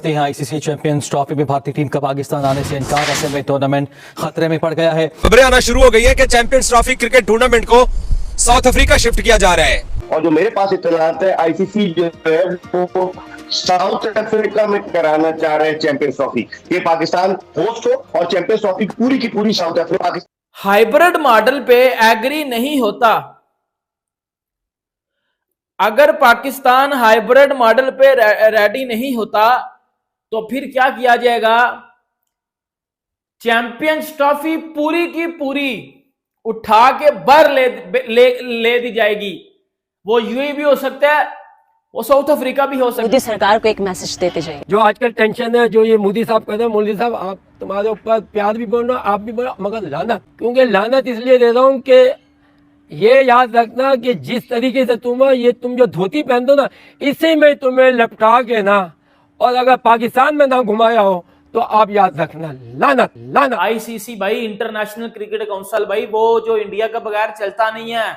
हैं ICC champions trophy में भारतीय टीम का पाकिस्तान आने से इनकार, ऐसे में टूर्नामेंट खतरे में पड़ गया है। खबरें आना शुरू हो गई है कि चैंपियंस ट्रॉफी क्रिकेट टूर्नामेंट को साउथ अफ्रीका शिफ्ट किया जा रहा है। और जो मेरे पास इत्तलात है, आईसीसी जो है वो साउथ अफ्रीका में कराना चाह रहे हैं चैंपियंस ट्रॉफी। ये पाकिस्तान होस्ट हो और चैंपियंस ट्रॉफी पूरी की पूरी साउथ अफ्रीका। हाइब्रिड मॉडल पे एग्री नहीं होता। अगर पाकिस्तान हाइब्रिड मॉडल पे रेडी नहीं होता तो फिर क्या किया जाएगा? चैंपियंस ट्रॉफी पूरी की पूरी उठा के बाहर ले दी जाएगी। वो यूएई भी हो सकता है, वो साउथ अफ्रीका भी हो सकता है। मोदी सरकार को एक मैसेज देते जाइए। जो आजकल टेंशन है, जो ये मोदी साहब कहते हैं, मोदी साहब आप तुम्हारे ऊपर प्यार भी बोल रहा हूँ, आप भी बोल, मगर लानत, क्योंकि लानत इसलिए दे रहा हूँ कि ये याद रखना कि जिस तरीके से तुम जो धोती पहनते हो ना, इसी में तुम्हें लपटा के ना, और अगर पाकिस्तान में ना घुमाया हो तो आप याद रखना, लानत लानत। आईसीसी भाई, इंटरनेशनल क्रिकेट काउंसिल भाई, वो जो इंडिया का बगैर चलता नहीं है।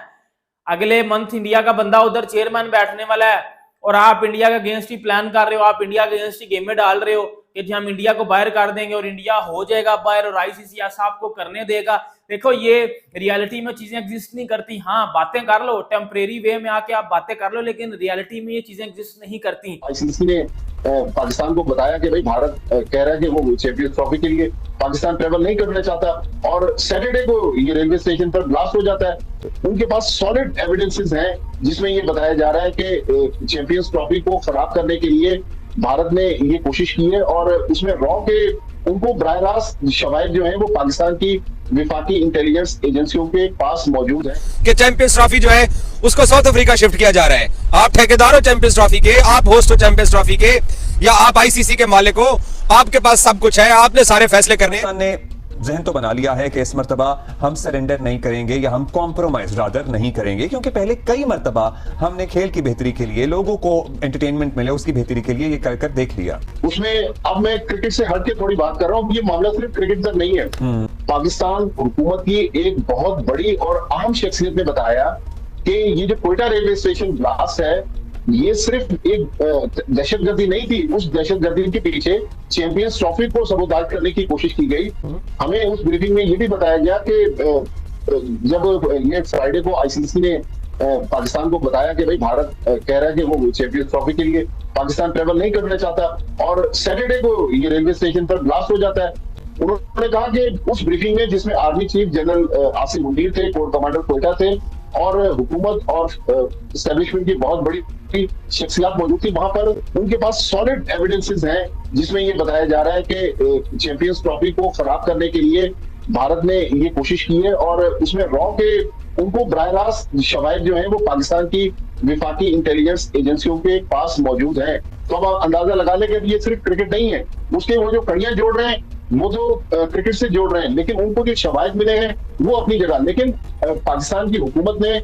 अगले मंथ इंडिया का बंदा उधर चेयरमैन बैठने वाला है और आप इंडिया का अगेंस्ट ही प्लान कर रहे हो, आप इंडिया के अगेंस्ट ही गेमें डाल रहे हो कि हम इंडिया को बाहर कर देंगे और इंडिया हो जाएगा बाहर और आईसीसी ऐसा आपको करने देगा। देखो, ये रियलिटी में चीजें एग्जिस्ट नहीं करती। हाँ, बातें कर लो, टेम्परेरी वे में आके आप बातें कर लो, लेकिन रियलिटी में ये चीजें एग्जिस्ट नहीं करती। आईसीसी ने पाकिस्तान को बताया कि भाई भारत कह रहा है कि वो चैंपियंस ट्रॉफी के लिए पाकिस्तान ट्रेवल नहीं करना चाहता, और सैटरडे को ये रेलवे स्टेशन पर ब्लास्ट हो जाता है। उनके पास सॉलिड एविडेंसेस हैं जिसमें ये बताया जा रहा है कि चैंपियंस ट्रॉफी को खराब करने के लिए भारत ने ये कोशिश की है, और उसमें रॉ के उनको बराह रास्त शवाहिद जो है वो पाकिस्तान की विफाकी इंटेलिजेंस एजेंसियों के पास मौजूद है कि चैंपियंस ट्रॉफी जो है उसको साउथ अफ्रीका शिफ्ट किया जा रहा है। आप ठेकेदार हो चैंपियंस ट्रॉफी के, आप होस्ट हो चैंपियंस ट्रॉफी के, या आप आईसीसी के मालिक हो, आपके पास सब कुछ है, आपने सारे फैसले करने हैं। जहन तो बना लिया है कि इस मर्तबा हम सरेंडर नहीं करेंगे या हम कॉम्प्रोमाइज रादर नहीं करेंगे, क्योंकि पहले कई मर्तबा हमने खेल की बेहतरी के लिए, लोगों को एंटरटेनमेंट मिले उसकी बेहतरी के लिए ये कर देख लिया। उसमें अब मैं क्रिकेट से हट के थोड़ी बात कर रहा हूँ। ये मामला सिर्फ क्रिकेट तक नहीं है। पाकिस्तान हुकूमत की एक बहुत बड़ी और अहम शख्सियत ने बताया कि ये जो कोयटा रेलवे स्टेशन ब्लास्ट है, ये सिर्फ एक दहशतगर्दी नहीं थी। उस दहशतगर्दी के पीछे चैंपियंस ट्रॉफी को सबोताज करने की कोशिश की गई। हमें उस ब्रीफिंग में ये भी बताया गया कि जब ये फ्राइडे को आईसीसी ने पाकिस्तान को बताया कि भाई भारत कह रहा है कि वो चैंपियंस ट्रॉफी के लिए पाकिस्तान ट्रेवल नहीं करना चाहता, और सैटरडे को ये रेलवे स्टेशन पर ब्लास्ट हो जाता है। उन्होंने कहा कि उस ब्रीफिंग में, जिसमें army chief general Asim Munir थे, कोर कमांडर कोयटा थे, और हुकूमत और एस्टेब्लिशमेंट की बहुत बड़ी शख्सियत मौजूद थी, वहां पर उनके पास सॉलिड एविडेंसेस हैं जिसमें ये बताया जा रहा है कि चैंपियंस ट्रॉफी को खराब करने के लिए भारत ने ये कोशिश की है, और उसमें रॉ के उनको बराह रास्त शवाहिद जो है वो पाकिस्तान की विफाकी इंटेलिजेंस एजेंसियों के पास मौजूद है। तो अब आप अंदाजा लगा लें कि ये सिर्फ क्रिकेट नहीं है। उसके वो जो कड़ियां जोड़ रहे हैं वो तो क्रिकेट से जोड़ रहे हैं, लेकिन उनको जो शवाहिद मिले हैं वो अपनी जगह। लेकिन पाकिस्तान की हुकूमत ने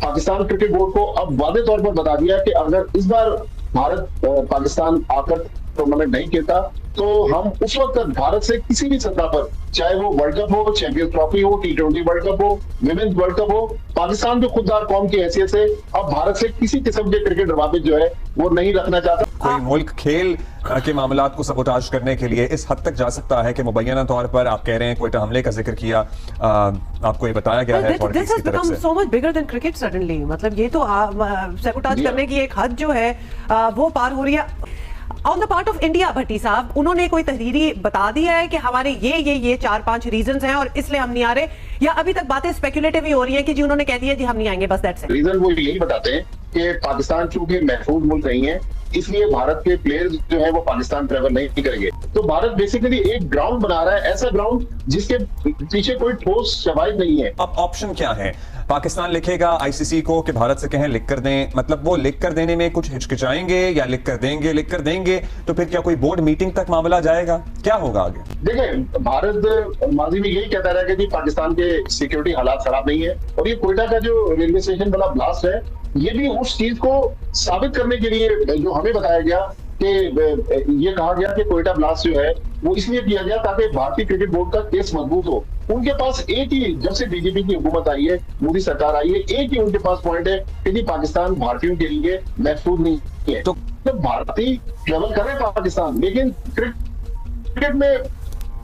पाकिस्तान क्रिकेट बोर्ड को अब वादे तौर पर बता दिया कि अगर इस बार भारत पाकिस्तान आकर टूर्नामेंट नहीं खेलता तो हम उस वक्त तक भारत से किसी भी सतह पर, चाहे वो वर्ल्ड कप हो, चैंपियंस ट्रॉफी हो, T20 वर्ल्ड कप हो, विमेंस वर्ल्ड कप हो, पाकिस्तान जो खुददार कौम की हैसियत से अब भारत से किसी किस्म के क्रिकेट रवाबित जो है वो नहीं रखना चाहता। कोई मुल्क खेल के मामलात को सबोताज करने के लिए इस हद तक जा सकता है कि मुबैना तौर पर आप कह रहे हैं कोयटा हमले का जिक्र किया, आपको ये बताया गया है this has become so much bigger than cricket suddenly. मतलब ये तो सबोताज करने की एक हद जो है वो पार हो रही है on the part of India. भट्टी साहब, उन्होंने कोई तहरीरी बता दिया है कि हमारे ये 4-5 रीजंस हैं और इसलिए हम नहीं आ रहे, या अभी तक बातें स्पेकुलेटिव ही हो रही हैं कि जी उन्होंने कह दिया जी हम नहीं आएंगे, बस दैट्स इट? रीजन वो यही बताते हैं कि पाकिस्तान चूंकि महफूज मुल्क नहीं है, इसलिए भारत के प्लेयर्स जो है वो पाकिस्तान ट्रेवल नहीं करेंगे। तो भारत बेसिकली एक ग्राउंड बना रहा है, ऐसा ग्राउंड जिसके पीछे कोई ठोस शवाहिद नहीं है। अब ऑप्शन क्या है? पाकिस्तान लिखेगा आईसीसी को कि भारत से कहें लिख कर दें, मतलब वो लिख कर देने में कुछ हिचकिचाएंगे या लिख कर देंगे तो फिर क्या कोई बोर्ड मीटिंग तक मामला जाएगा? क्या होगा आगे? देखिए, भारत माजी में यही कहता रहा कि जी पाकिस्तान के सिक्योरिटी हालात खराब नहीं है, और ये कोयटा का जो रेलवे स्टेशन वाला ब्लास्ट है ये भी उस चीज को साबित करने के लिए जो हमें बताया गया कि ये कहा गया कि कोयटा ब्लास्ट जो है वो इसलिए किया गया ताकि भारतीय क्रिकेट बोर्ड का केस मजबूत हो। उनके पास एक ही, जब से बीजेपी की हुकूमत आई है, मोदी सरकार आई है, एक ही उनके पास पॉइंट है कि जी पाकिस्तान भारतीयों के लिए महफूज नहीं है। तो भारतीय ट्रेवल कर रहे हैं पाकिस्तान, लेकिन क्रिकेट में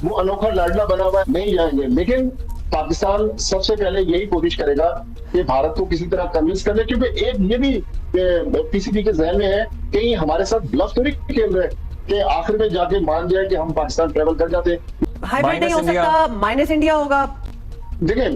वो अनोखा लाडला बना हुआ है, नहीं जाएंगे। लेकिन पाकिस्तान सबसे पहले यही कोशिश करेगा कि भारत को किसी तरह कन्विंस कर ले, क्योंकि एक ये भी पीसीबी के जहन में है कि हमारे साथ ब्लफ तो नहीं खेल रहे कि आखिर में जाके मान जाए कि हम पाकिस्तान ट्रेवल कर जाते। हाइब्रिड नहीं हो सकता, माइनस इंडिया होगा। देखिए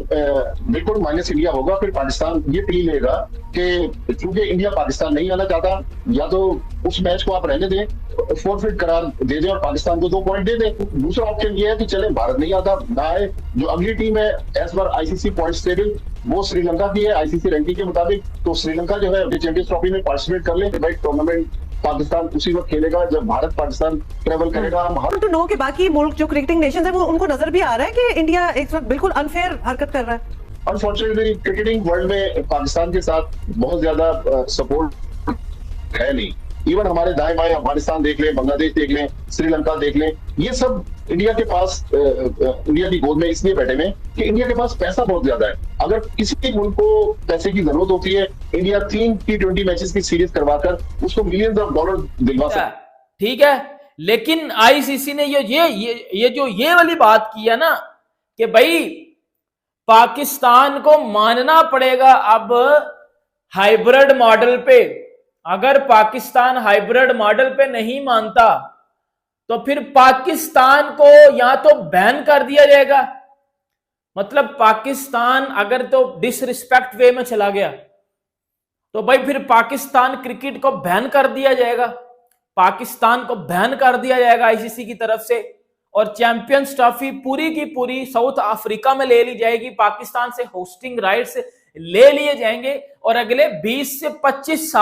बिल्कुल माइनस इंडिया होगा। फिर पाकिस्तान ये प्ली लेगा कि चूंकि इंडिया पाकिस्तान नहीं आना चाहता, या तो उस मैच को आप रहने दें, फोरफिट करार दे दें और पाकिस्तान को 2 पॉइंट दे दें। दूसरा ऑप्शन ये है कि चले भारत नहीं आता ना आए, जो अगली टीम है as per ICC points table वो श्रीलंका की है आईसीसी रैंकिंग के मुताबिक, तो श्रीलंका जो है चैंपियंस ट्रॉफी में पार्टिसिपेट कर ले। भाई टूर्नामेंट पाकिस्तान उसी वक्त खेलेगा जब भारत पाकिस्तान ट्रेवल करेगा। हम टू नो कि बाकी मुल्क जो क्रिकेटिंग नेशन है वो उनको नजर भी आ रहा है कि इंडिया एक वक्त बिल्कुल अनफेयर हरकत कर रहा है। अनफॉर्चुनेटली क्रिकेटिंग वर्ल्ड में पाकिस्तान के साथ बहुत ज्यादा सपोर्ट है नहीं। इवन हमारे दाएं बाएं अफगानिस्तान देख लें, बांग्लादेश देख लें, श्रीलंका देख लें, ये सब इंडिया के पास इंडिया की गोद में इसलिए बैठे हुए कि इंडिया के पास पैसा बहुत ज्यादा है। अगर किसी भी मुल्क को पैसे की जरूरत होती है, इंडिया 3 T20 मैचेस की सीरीज करवाकर उसको मिलियंस ऑफ डॉलर दिलवा सकता है। ठीक है, लेकिन आईसीसी ने ये वाली बात की है ना कि भाई पाकिस्तान को मानना पड़ेगा अब हाइब्रिड मॉडल पे। अगर पाकिस्तान हाइब्रिड मॉडल पे नहीं मानता तो फिर पाकिस्तान को या तो बैन कर दिया जाएगा, मतलब पाकिस्तान अगर तो डिसरिस्पेक्ट वे में चला गया तो भाई फिर पाकिस्तान क्रिकेट को बैन कर दिया जाएगा, पाकिस्तान को बैन कर दिया जाएगा आईसीसी की तरफ से, और चैंपियंस ट्रॉफी पूरी की पूरी साउथ अफ्रीका में ले ली जाएगी, पाकिस्तान से होस्टिंग राइट्स ले लिए जाएंगे और अगले 20 से 25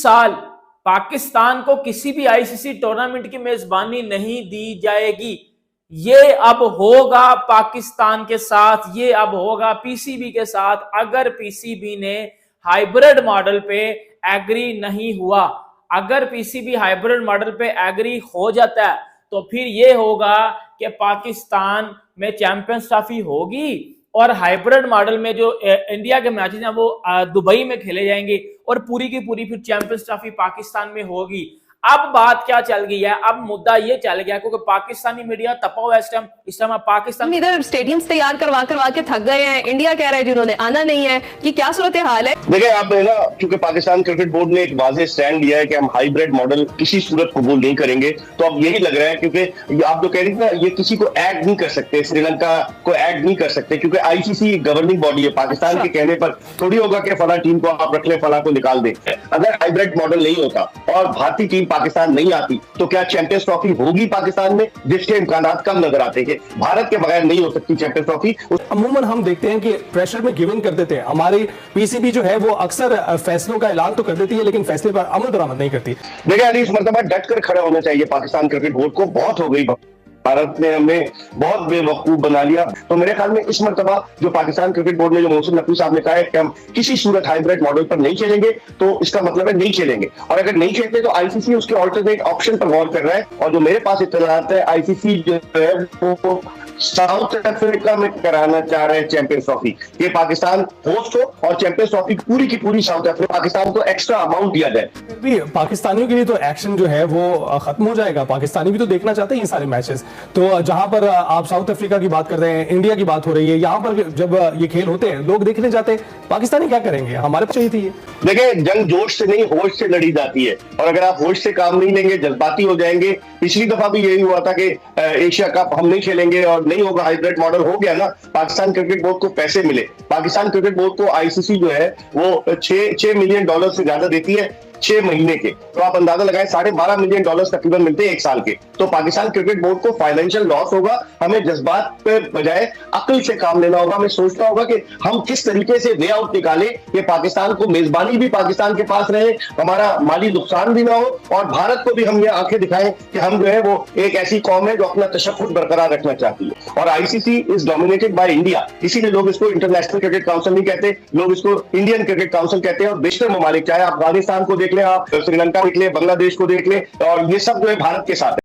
साल पाकिस्तान को किसी भी आईसीसी टूर्नामेंट की मेजबानी नहीं दी जाएगी। ये अब होगा पाकिस्तान के साथ, ये अब होगा पीसीबी के साथ। अगर पीसीबी ने हाइब्रिड मॉडल पे एग्री नहीं हुआ, अगर पीसीबी हाइब्रिड मॉडल पे एग्री हो जाता है तो फिर ये होगा कि पाकिस्तान में चैंपियंस ट्रॉफी होगी और हाइब्रिड मॉडल में जो इंडिया के मैचेस हैं वो दुबई में खेले जाएंगे और पूरी की पूरी फिर चैंपियंस ट्रॉफी पाकिस्तान में होगी। अब बात क्या चल गई है, अब मुद्दा ये चल गया क्योंकि पाकिस्तानी मीडिया तपा हुआ है इस टाइम पाकिस्तान इधर स्टेडियम्स तैयार करवा के थक गए हैं, इंडिया कह रहा है जिन्होंने आना नहीं है, कि क्या सूरत हाल है? देखिए आप ना, क्योंकि पाकिस्तान क्रिकेट बोर्ड ने एक वाज़ेह स्टैंड लिया है कि हम हाइब्रिड मॉडल किसी सूरत कबूल नहीं करेंगे, तो अब यही लग रहा है क्योंकि आप जो कह रही थी ना, ये किसी को ऐड नहीं कर सकते, श्रीलंका को ऐड नहीं कर सकते क्योंकि आईसीसी गवर्निंग बॉडी है। पाकिस्तान के कहने पर थोड़ी होगा कि फला टीम को आप रख ले, फला को निकाल दें। अगर हाइब्रिड मॉडल नहीं होता और भारतीय टीम पाकिस्तान नहीं आती तो क्या चैंपियंस ट्रॉफी होगी पाकिस्तान में, जिसके इम्कानात कम नजर आते हैं। भारत के बगैर नहीं हो सकती चैंपियंस ट्रॉफी। अमूमन हम देखते हैं कि प्रेशर में गिव इन कर देते हैं। हमारी पीसीबी जो है वो अक्सर फैसलों का ऐलान तो कर देती है लेकिन फैसले पर अमल दरामद नहीं करती। देखिए अली, इस मरतबा डट कर खड़ा होना चाहिए पाकिस्तान क्रिकेट बोर्ड को। बहुत हो गई, भारत ने हमें बहुत बेवकूफ बना लिया। तो मेरे ख्याल में इस मरतबा जो पाकिस्तान क्रिकेट बोर्ड ने, जो मोहसिन नकवी साहब ने कहा है कि हम किसी सूरत हाइब्रिड मॉडल पर नहीं चलेंगे, तो इसका मतलब है नहीं चलेंगे। और अगर नहीं चलते तो आईसीसी उसके ऑल्टरनेट ऑप्शन पर गौर कर रहा है। और जो मेरे पास इत्तलात है, आईसीसी जो है वो साउथ अफ्रीका में कराना चाह रहे हैं चैंपियंस ट्रॉफी। ये पाकिस्तान होस्ट हो और चैंपियंस ट्रॉफी पूरी की पूरी साउथ अफ्रीका, पाकिस्तान को एक्स्ट्रा अमाउंट दिया जाए। भी पाकिस्तानियों के लिए तो एक्शन जो है वो खत्म हो जाएगा। पाकिस्तानी भी तो देखना चाहते हैं ये सारे मैचेस। तो जहां पर आप साउथ अफ्रीका की बात कर रहे हैं, इंडिया की बात हो रही है, यहाँ पर जब ये खेल होते हैं लोग देखने जाते हैं, पाकिस्तानी क्या करेंगे? हमारे पास चाहिए थी। देखिए जंग जोश से नहीं होश से लड़ी जाती है, और अगर आप होश से काम नहीं लेंगे, जज्बाती हो जाएंगे। पिछली दफा भी यही हुआ था कि एशिया कप हम नहीं खेलेंगे और नहीं होगा, हाइब्रिड मॉडल हो गया ना। पाकिस्तान क्रिकेट बोर्ड को पैसे मिले, पाकिस्तान क्रिकेट बोर्ड को आईसीसी जो है वो $6 मिलियन से ज्यादा देती है 6 महीने के। तो आप अंदाजा लगाएं, $12.5 मिलियन तकरीबन मिलते हैं 1 साल के। तो पाकिस्तान क्रिकेट बोर्ड को फाइनेंशियल लॉस होगा। हमें जज्बात पे बजाय अक्ल से काम लेना होगा। हमें सोचना होगा कि हम किस तरीके से वे आउट निकालें कि पाकिस्तान को मेजबानी भी पाकिस्तान के पास रहे, हमारा माली नुकसान भी ना हो, और भारत को भी हम ये आंखें दिखाएं कि हम जो है वो एक ऐसी कौम है जो अपना तशक्कुर बरकरार रखना चाहती है। और ICC is dominated by India, इसीलिए लोग इसको इंटरनेशनल क्रिकेट काउंसिल नहीं कहते, लोग इसको इंडियन क्रिकेट काउंसिल कहते हैं। और बेशतर ममालिक, चाहे अफगानिस्तान को देख ले, आप श्रीलंका देख ले, बांग्लादेश को देख ले, और ये सब जो है भारत के साथ है।